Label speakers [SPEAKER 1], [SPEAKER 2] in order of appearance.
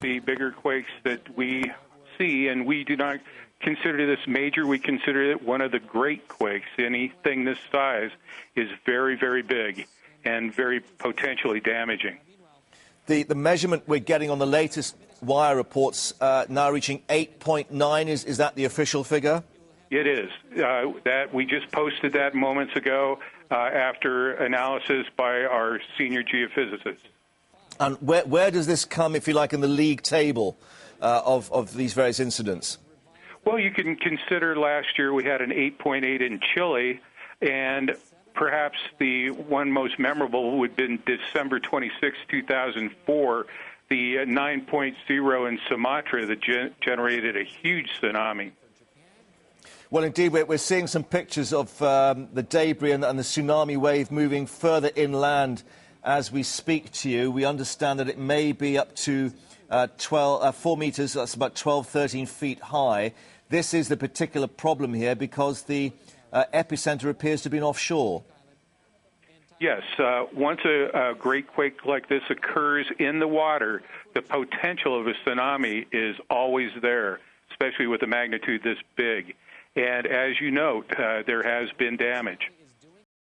[SPEAKER 1] the bigger quakes that we see, and we do not consider this major. We consider it one of the great quakes. Anything this size is very, very big and very potentially damaging.
[SPEAKER 2] The measurement we're getting on the latest wire reports now reaching 8.9. Is that the official figure?
[SPEAKER 1] It is. That we just posted that moments ago after analysis by our senior geophysicists.
[SPEAKER 2] And where does this come, if you like, in the league table of these various incidents?
[SPEAKER 1] Well, you can consider last year we had an 8.8 in Chile, and perhaps the one most memorable would have been December 26, 2004, the 9.0 in Sumatra that generated a huge tsunami.
[SPEAKER 2] Well, indeed, we're seeing some pictures of the debris and the tsunami wave moving further inland as we speak to you. We understand that it may be up to 4 metres, that's about 12, 13 feet high. This is the particular problem here because the epicentre appears to have been offshore.
[SPEAKER 1] Yes, once a great quake like this occurs in the water, the potential of a tsunami is always there, especially with a magnitude this big. And as you note, there has been damage.